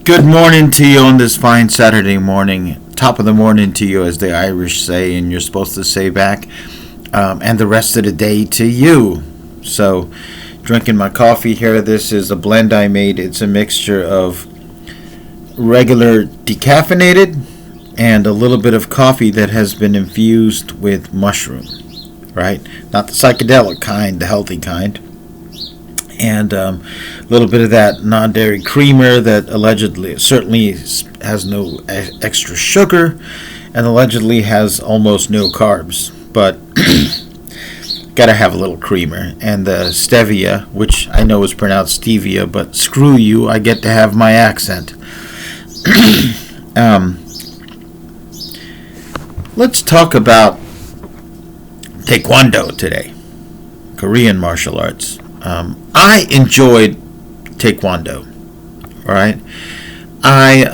Good morning to you on this fine Saturday morning. Top of the morning to you, as the Irish say, and you're supposed to say back, and the rest of the day to you. So, drinking my coffee here. This is a blend I made. It's a mixture of regular decaffeinated and a little bit of coffee that has been infused with mushroom, right? Not the psychedelic kind, the healthy kind. And a little bit of that non-dairy creamer that allegedly certainly has no extra sugar and allegedly has almost no carbs, but gotta have a little creamer. And the stevia, which I know is pronounced stevia, but screw you, I get to have my accent. Let's talk about Taekwondo today, Korean martial arts. I enjoyed Taekwondo. All right, I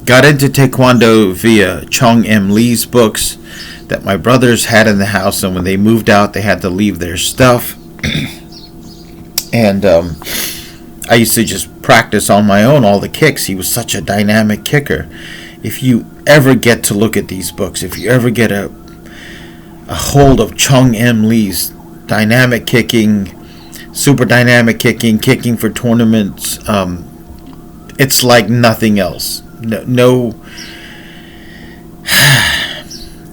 got into Taekwondo via Chong M. Lee's books that my brothers had in the house, and when they moved out, they had to leave their stuff. And I used to just practice on my own all the kicks. He was such a dynamic kicker. If you ever get to look at these books, if you ever get a hold of Chong M. Lee's dynamic kicking, super dynamic kicking for tournaments, it's like nothing else. No,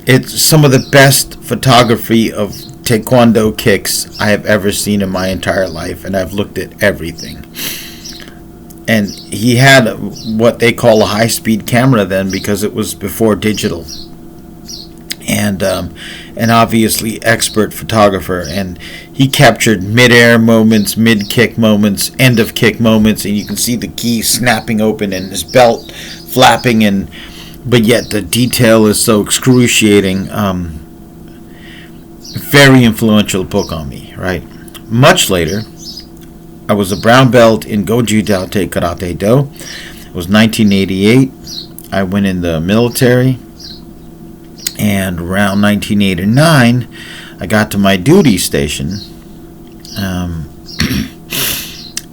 it's some of the best photography of Taekwondo kicks I have ever seen in my entire life, and I've looked at everything. And he had what they call a high-speed camera then, because it was before digital. And obviously expert photographer, and he captured mid-air moments, mid-kick moments, end-of-kick moments, and you can see the gi snapping open and his belt flapping, but yet the detail is so excruciating. Very influential book on me, right? Much later, I was a brown belt in Goju Daite Karate Do. It was 1988. I went in the military. And around 1989, I got to my duty station,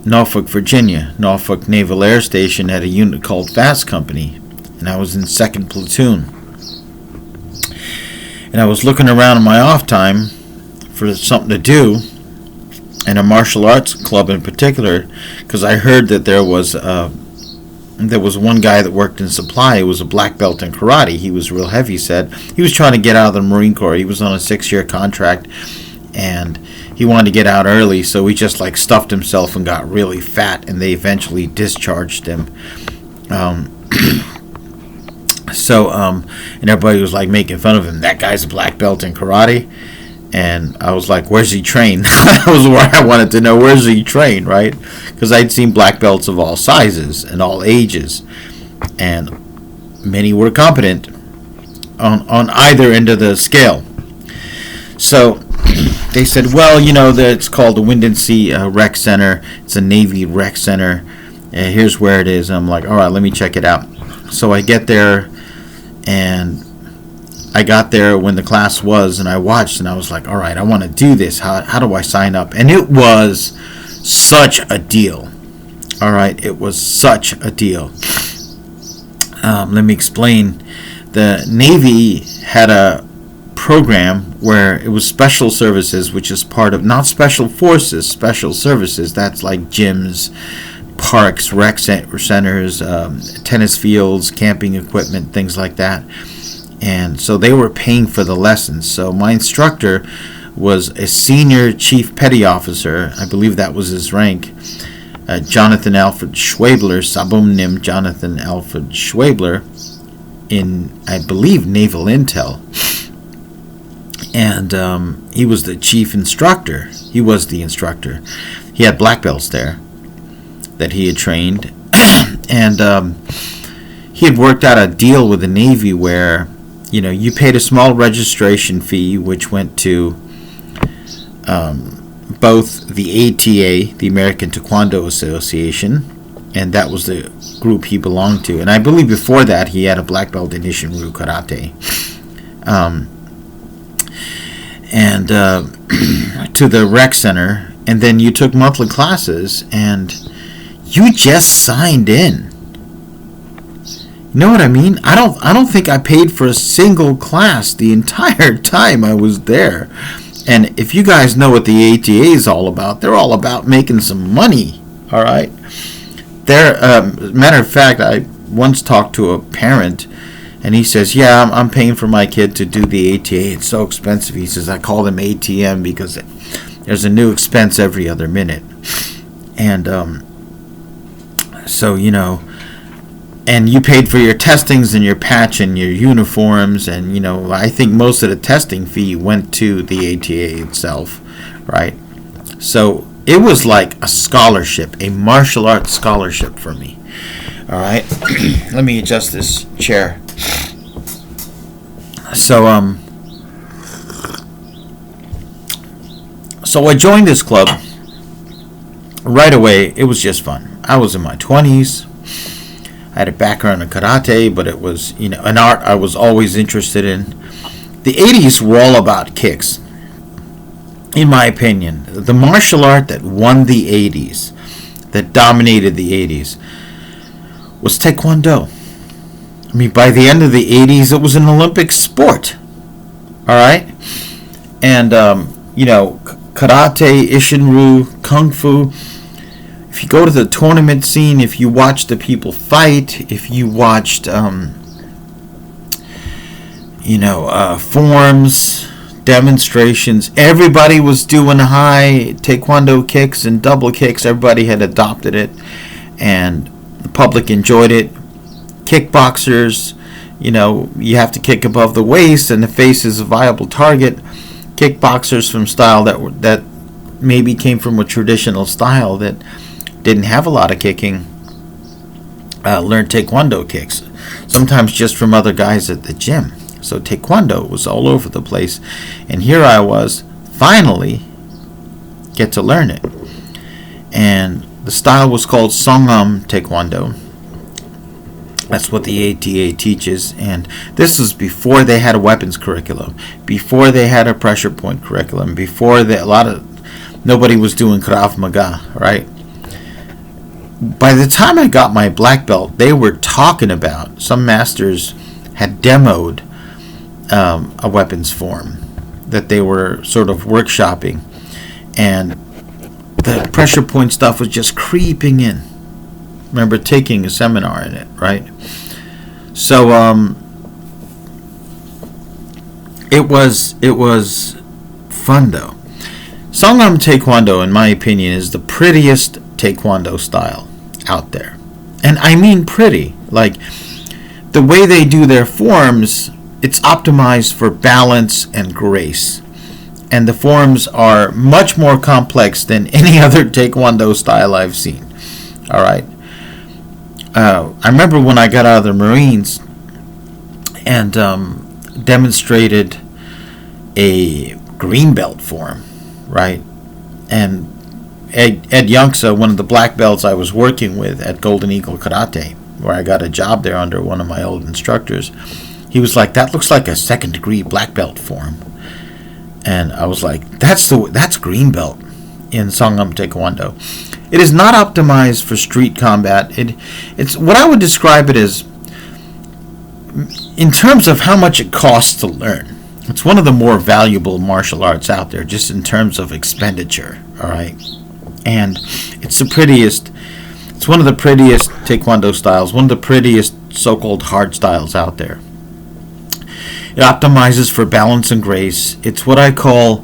Norfolk, Virginia. Norfolk Naval Air Station had a unit called Fast Company, and I was in 2nd Platoon. And I was looking around in my off time for something to do, and a martial arts club in particular, because I heard that there was one guy that worked in supply. He was a black belt in karate. He was real heavy set. He was trying to get out of the Marine Corps. He was on a 6-year contract, and he wanted to get out early, so he just stuffed himself and got really fat, and they eventually discharged him. And everybody was making fun of him. That guy's a black belt in karate. And I was like, where's he trained? That was where I wanted to know, where's he trained, right? Because I'd seen black belts of all sizes and all ages. And many were competent on either end of the scale. So they said, well, that it's called the Wind & Sea Rec Center. It's a Navy rec center. And here's where it is. And I'm like, all right, let me check it out. So I get there, and I got there when the class was, and I watched, and I was like, all right, I want to do this. How do I sign up? And it was such a deal. All right, it was such a deal. Let me explain. The Navy had a program where it was special services, which is part of, not special forces, special services. That's like gyms, parks, rec centers, tennis fields, camping equipment, things like that. And so they were paying for the lessons. So my instructor was a senior chief petty officer. I believe that was his rank. Jonathan Alfred Schwabler, Sabum Nim Jonathan Alfred Schwabler, in, I believe, Naval Intel. And he was the chief instructor. He was the instructor. He had black belts there that he had trained. And he had worked out a deal with the Navy where, you paid a small registration fee, which went to both the ATA, the American Taekwondo Association, and that was the group he belonged to. And I believe before that he had a black belt in Isshin-Ryu Karate. To the rec center, and then you took monthly classes, and You just signed in. You know what I mean? I don't think I paid for a single class the entire time I was there. And if you guys know what the ATA is all about, they're all about making some money. All right. Matter of fact, I once talked to a parent, and he says, "Yeah, I'm paying for my kid to do the ATA. It's so expensive." He says, "I call them ATM because there's a new expense every other minute." And so, and you paid for your testings and your patch and your uniforms, and I think most of the testing fee went to the ATA itself, right? So it was like a scholarship, a martial arts scholarship for me. All right, let me adjust this chair. So I joined this club right away. It was just fun. I was in my 20s. I had a background in karate, but it was, an art I was always interested in. The 80s were all about kicks, in my opinion. The martial art that won the 80s, that dominated the 80s, was Taekwondo. I mean, by the end of the 80s, it was an Olympic sport. All right? And, karate, Isshin-ryu, kung fu. If you go to the tournament scene, if you watch the people fight, if you watched, forms, demonstrations, everybody was doing high Taekwondo kicks and double kicks. Everybody had adopted it, and the public enjoyed it. Kickboxers, you have to kick above the waist, and the face is a viable target. Kickboxers from style that maybe came from a traditional style that didn't have a lot of kicking, learned Taekwondo kicks, sometimes just from other guys at the gym. So Taekwondo was all over the place, and here I was, finally get to learn it. And the style was called Songnam Taekwondo. That's what the ATA teaches, and this is before they had a weapons curriculum, before they had a pressure point curriculum, before nobody was doing Krav Maga, right? By the time I got my black belt, they were talking about, some masters had demoed a weapons form that they were sort of workshopping, and the pressure point stuff was just creeping in. Remember taking a seminar in it, right? So it was fun though. Songnam Taekwondo, in my opinion, is the prettiest Taekwondo style out there. And I mean pretty. Like, the way they do their forms, it's optimized for balance and grace. And the forms are much more complex than any other Taekwondo style I've seen. All right. I remember when I got out of the Marines and demonstrated a green belt form, right? And Ed Youngsa, one of the black belts I was working with at Golden Eagle Karate, where I got a job there under one of my old instructors, he was like, "That looks like a second-degree black belt form." And I was like, that's green belt in Songnam Taekwondo. It is not optimized for street combat. It's what I would describe it as, in terms of how much it costs to learn. It's one of the more valuable martial arts out there, just in terms of expenditure. All right, and it's the prettiest. It's one of the prettiest Taekwondo styles, one of the prettiest so-called hard styles out there. It optimizes for balance and grace. It's what I call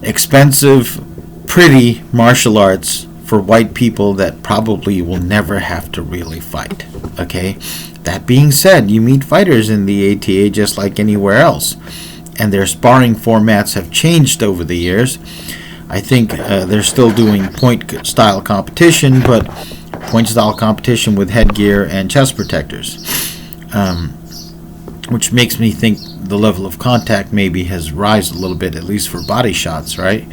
expensive, pretty martial arts for white people that probably will never have to really fight. Okay? That being said, you meet fighters in the ATA just like anywhere else, and their sparring formats have changed over the years. I think they're still doing point style competition, but point style competition with headgear and chest protectors, which makes me think the level of contact maybe has risen a little bit, at least for body shots, right?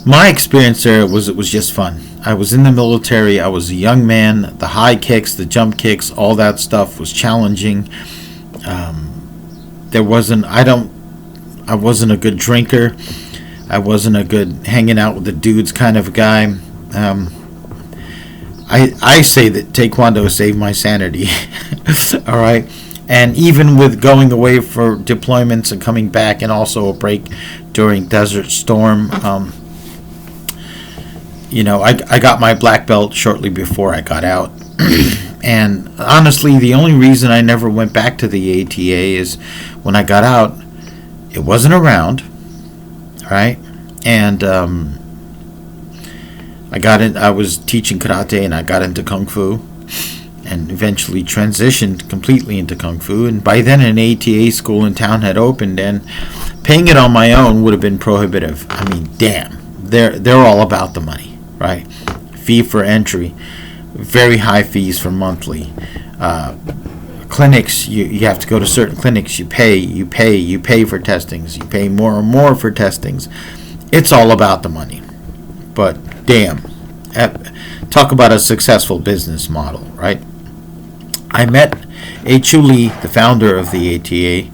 My experience there it was just fun. I was in the military. I was a young man. The high kicks, the jump kicks, all that stuff was challenging. I wasn't a good drinker. I wasn't a good hanging out with the dudes kind of guy. I say that Taekwondo saved my sanity. All right. And even with going away for deployments and coming back, and also a break during Desert Storm, I got my black belt shortly before I got out. And honestly, the only reason I never went back to the ATA is when I got out, it wasn't around, right? And I was teaching karate, and I got into kung fu, and eventually transitioned completely into kung fu. And by then, an ATA school in town had opened, and paying it on my own would have been prohibitive. I mean, damn, they're all about the money, right? Fee for entry, very high fees for monthly. Clinics, you have to go to certain clinics. You pay for testings. You pay more and more for testings. It's all about the money. But damn, talk about a successful business model, right? I met Chu Lee, the founder of the ATA.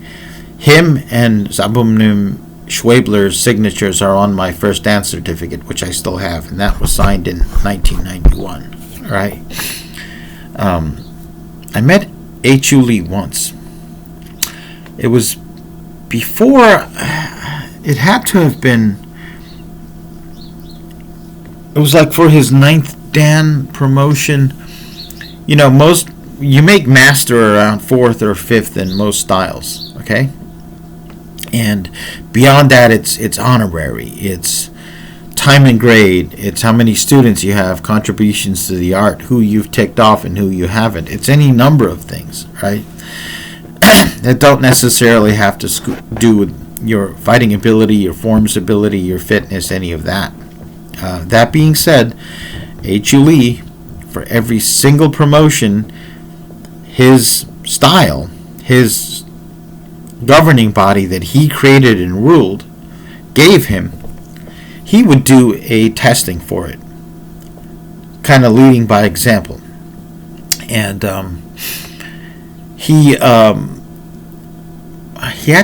Him and Zabumnim Schwebler's signatures are on my first dance certificate, which I still have, and that was signed in 1991. Right? I met Chu Lee once. It was before. It had to have been. It was like for his 9th Dan promotion. You make master around 4th or 5th in most styles. Okay. And beyond that, it's honorary. It's time and grade. It's how many students you have, contributions to the art, who you've ticked off and who you haven't. It's any number of things, right? That don't necessarily have to do with your fighting ability, your forms ability, your fitness, any of that. That being said, Chu Lee, for every single promotion, his style, his governing body that he created and ruled, gave him, he would do a testing for it, kind of leading by example. And he had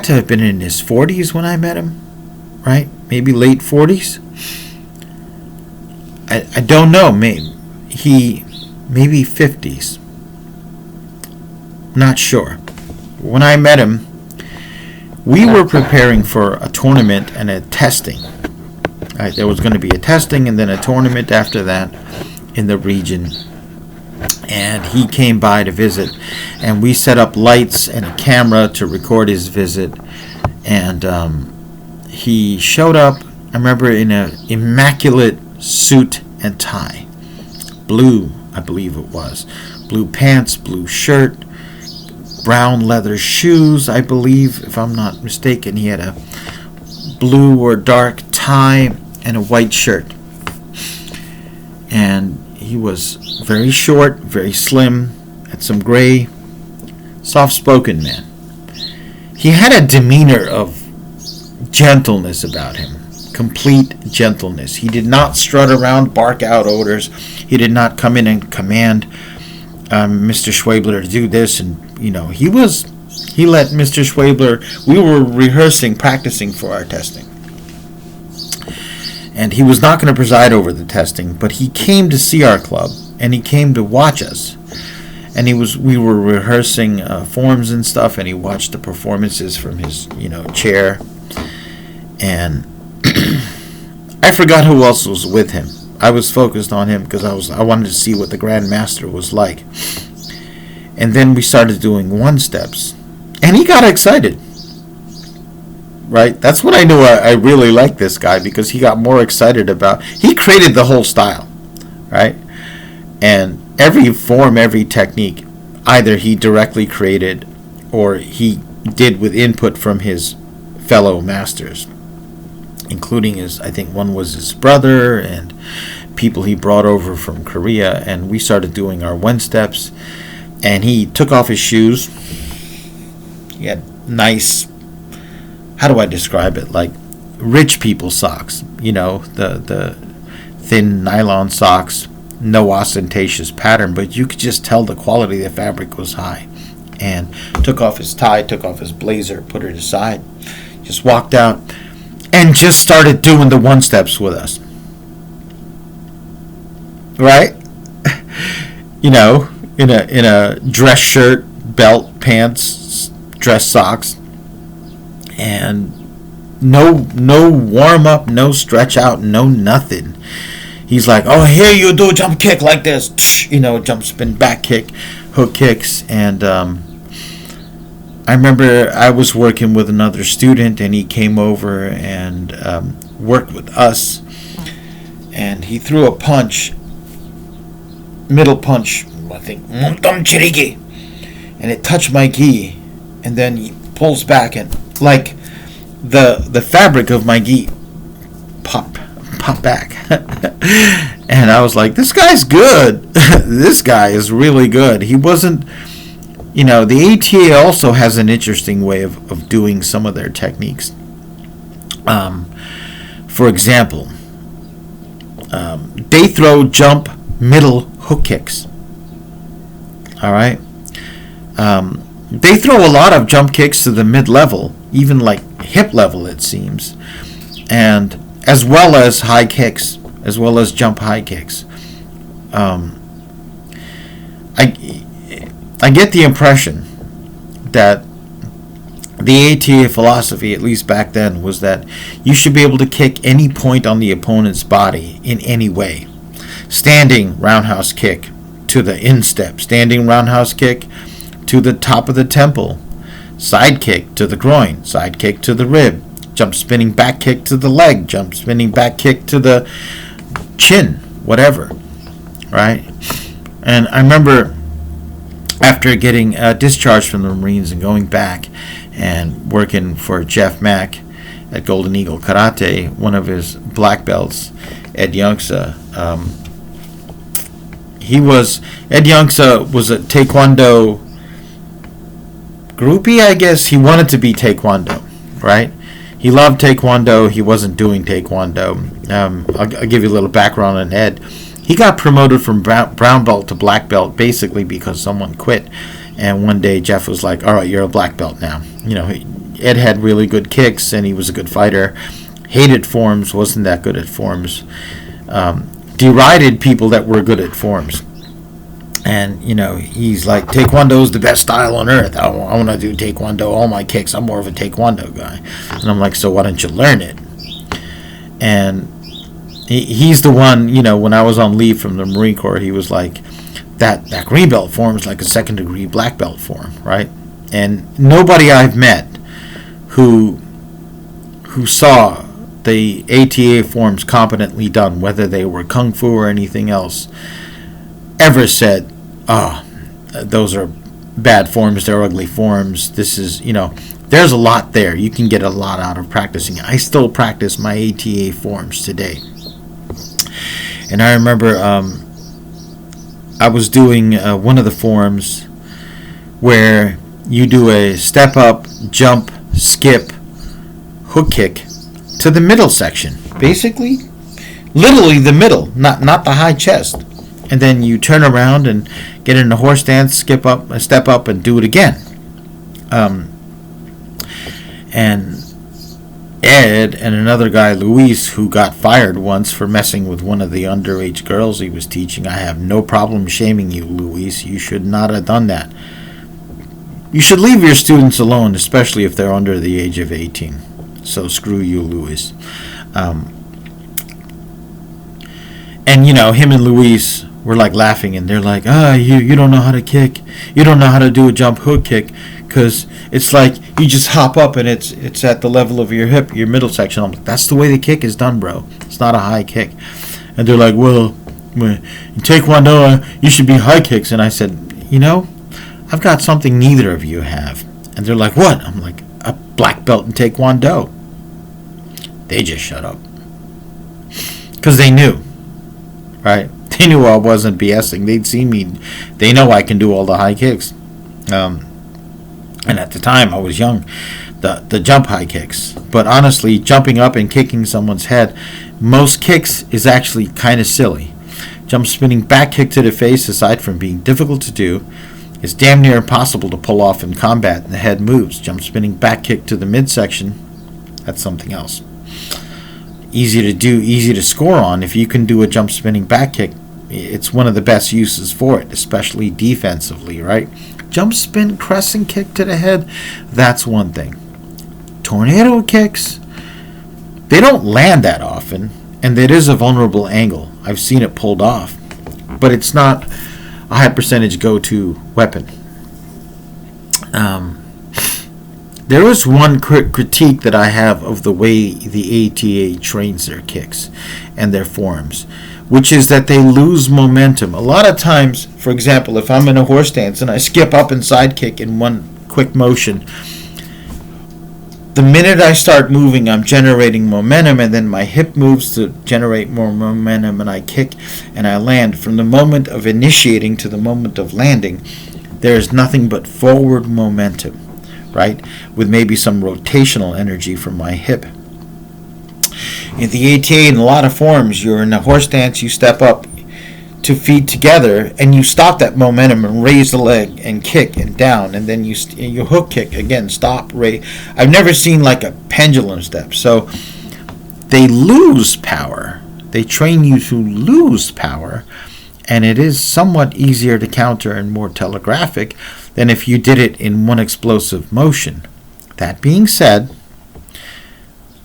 to have been in his 40s when I met him, right? Maybe late 40s. I don't know. Maybe 50s. Not sure. When I met him, we were preparing for a tournament and a testing. Right, there was going to be a testing and then a tournament after that in the region. And he came by to visit, and we set up lights and a camera to record his visit. And he showed up, I remember, in an immaculate suit and tie. Blue, I believe it was. Blue pants, blue shirt, brown leather shoes, I believe, if I'm not mistaken. He had a blue or dark tie and a white shirt. And he was very short, very slim, had some gray, soft-spoken man. He had a demeanor of gentleness about him, complete gentleness. He did not strut around, bark out orders. He did not come in and command Mr. Schwebler to do this. And, he let Mr. Schwebler, we were rehearsing, practicing for our testing. And he was not going to preside over the testing, but he came to see our club, and he came to watch us. And we were rehearsing forms and stuff, and he watched the performances from his, chair. And I forgot who else was with him. I was focused on him because I wanted to see what the Grand Master was like. And then we started doing one-steps, and he got excited. Right? That's when I knew I really liked this guy, because he got more excited he created the whole style, right? And every form, every technique, either he directly created or he did with input from his fellow masters, including I think one was his brother and people he brought over from Korea. And we started doing our one steps, and he took off his shoes. He had nice, how do I describe it? Like rich people socks, the thin nylon socks, no ostentatious pattern, but you could just tell the quality of the fabric was high. And took off his tie, took off his blazer, put it aside, just walked out. and just started doing the one steps with us. Right? You know, in a dress shirt, belt, pants, dress socks, and no warm up, no stretch out, no nothing. He's like, oh, here you do a jump kick like this, jump spin back kick, hook kicks. And I remember I was working with another student, and he came over and worked with us, and he threw a punch, middle punch, I think, and it touched my gi, and then he pulls back, and like the fabric of my gi pop back. And I was like, this guy's good. This guy is really good. He wasn't, the ATA also has an interesting way of doing some of their techniques. For example, they throw jump middle hook kicks. All right. They throw a lot of jump kicks to the mid-level, even like hip level, it seems, and as well as high kicks, as well as jump high kicks. I get the impression that the ATA philosophy, at least back then, was that you should be able to kick any point on the opponent's body in any way. Standing roundhouse kick to the instep, standing roundhouse kick to the top of the temple, side kick to the groin, side kick to the rib, jump spinning back kick to the leg, jump spinning back kick to the chin, whatever, right? And I remember after getting discharged from the Marines and going back and working for Jeff Mack at Golden Eagle Karate, one of his black belts, Ed Youngsa, Ed Youngsa was a Taekwondo groupie, I guess. He wanted to be Taekwondo, right? He loved Taekwondo. He wasn't doing Taekwondo. I'll give you a little background on Ed. He got promoted from brown belt to black belt basically because someone quit. And one day Jeff was like, all right, you're a black belt now. Ed had really good kicks and he was a good fighter. Hated forms, wasn't that good at forms. Derided people that were good at forms. And, he's like, Taekwondo is the best style on earth. I want to do Taekwondo, all my kicks. I'm more of a Taekwondo guy. And I'm like, so why don't you learn it? And he's the one, when I was on leave from the Marine Corps, he was like, that green belt form is like a second degree black belt form, right? And nobody I've met who saw the ATA forms competently done, whether they were Kung Fu or anything else, ever said, those are bad forms, they're ugly forms. This is, there's a lot there. You can get a lot out of practicing. I still practice my ATA forms today. And I remember I was doing one of the forms where you do a step up, jump, skip, hook kick to the middle section. Basically, literally the middle, not the high chest. And then you turn around and get in a horse stance, skip up, step up, and do it again. And Ed and another guy, Luis, who got fired once for messing with one of the underage girls he was teaching. I have no problem shaming you, Luis. You should not have done that. You should leave your students alone, especially if they're under the age of 18. So screw you, Luis. And, him and Luis were like laughing, and they're like, you don't know how to kick. You don't know how to do a jump hook kick, because it's like you just hop up and it's at the level of your hip, your middle section. I'm like, that's the way the kick is done, bro. It's not a high kick. And they're like, well, in Taekwondo, you should be high kicks. And I said, I've got something neither of you have. And they're like, what? I'm like, a black belt in Taekwondo. They just shut up. Because they knew, right? They knew I wasn't BSing. They'd seen me. They know I can do all the high kicks. And at the time, I was young. The jump high kicks. But honestly, jumping up and kicking someone's head, most kicks is actually kind of silly. Jump spinning back kick to the face, aside from being difficult to do, is damn near impossible to pull off in combat, and the head moves. Jump spinning back kick to the midsection, that's something else. easy to do, easy to score on. If you can do a jump spinning back kick, it's one of the best uses for it, especially defensively, right? Jump spin crescent kick to the head, that's one thing. Tornado kicks, they don't land that often, and it is a vulnerable angle. I've seen it pulled off, but it's not a high percentage go-to weapon. There is one critique that I have of the way the ATA trains their kicks and their forms, which is that they lose momentum. A lot of times, for example, if I'm in a horse stance and I skip up and side kick in one quick motion, the minute I start moving, I'm generating momentum, and then my hip moves to generate more momentum, and I kick and I land. From the moment of initiating to the moment of landing, there is nothing but forward momentum, right? With maybe some rotational energy from my hip. In the ATA, in a lot of forms, you're in a horse stance, you step up 2 feet together, and you stop that momentum and raise the leg and kick and down, and then you hook kick again, stop, raise. I've never seen like a pendulum step. So they lose power. They train you to lose power, and it is somewhat easier to counter and more telegraphic than if you did it in one explosive motion. That being said,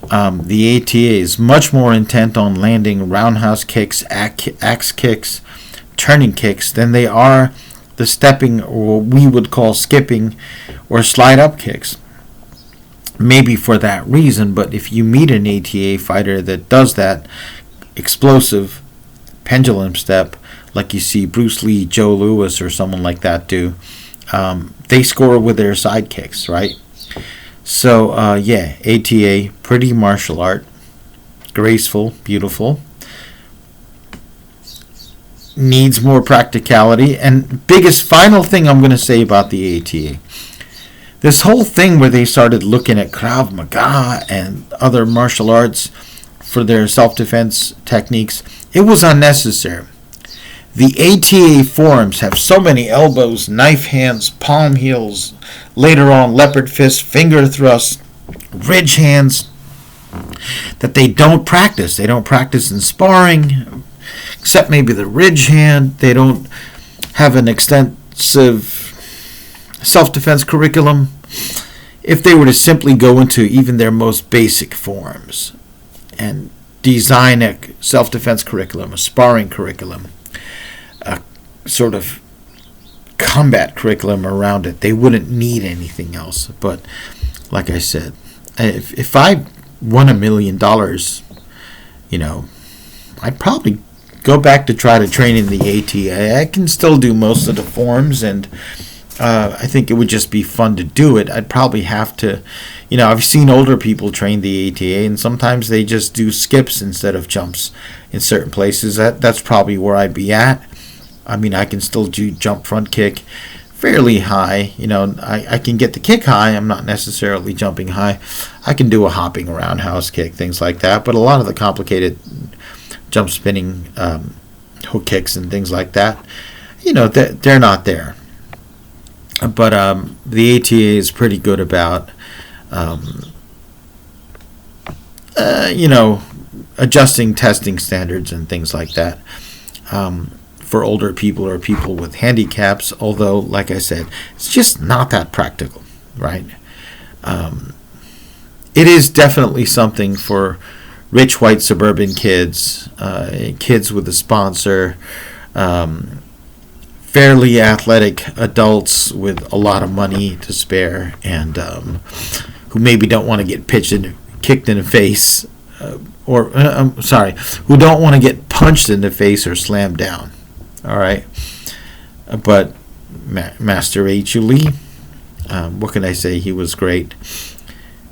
the ATA is much more intent on landing roundhouse kicks, axe kicks, turning kicks than they are the stepping, or what we would call skipping, or slide up kicks. Maybe for that reason, but if you meet an ATA fighter that does that explosive pendulum step, like you see Bruce Lee, Joe Louis, or someone like that do, they score with their side kicks, right? So, ATA, pretty martial art, graceful, beautiful, needs more practicality. And biggest final thing I'm going to say about the ATA, this whole thing where they started looking at Krav Maga and other martial arts for their self-defense techniques, it was unnecessary. The ATA forms have so many elbows, knife hands, palm heels, later on leopard fists, finger thrusts, ridge hands, that they don't practice. They don't practice in sparring, except maybe the ridge hand. They don't have an extensive self-defense curriculum. If they were to simply go into even their most basic forms and design a self-defense curriculum, a sparring curriculum, a sort of combat curriculum around it, they wouldn't need anything else. But like I said, if I won $1 million, I'd probably go back to try to train in the ATA. I can still do most of the forms, and I think it would just be fun to do it. I'd probably have to, I've seen older people train the ATA, and sometimes they just do skips instead of jumps in certain places. That's probably where I'd be at. I mean, I can still do jump front kick fairly high. I can get the kick high. I'm not necessarily jumping high. I can do a hopping roundhouse kick, things like that. But a lot of the complicated jump spinning hook kicks and things like that, they're not there. But the ATA is pretty good about, adjusting testing standards and things like that. For older people or people with handicaps, although, like I said, it's just not that practical, right? It is definitely something for rich white suburban kids, kids with a sponsor, fairly athletic adults with a lot of money to spare, and who maybe don't want to get kicked in the face, who don't want to get punched in the face or slammed down. All right, but Master H.U. Lee, what can I say? He was great,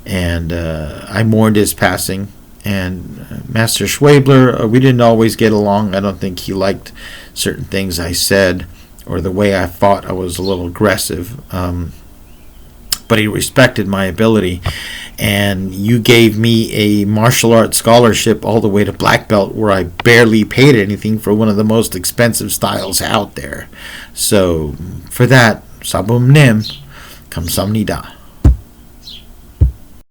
and I mourned his passing. And Master Schwebler, we didn't always get along. I don't think he liked certain things I said or the way I thought I was a little aggressive, but he respected my ability. And you gave me a martial arts scholarship all the way to black belt, where I barely paid anything for one of the most expensive styles out there. So for that, Sabum Nim, Kamsamnida.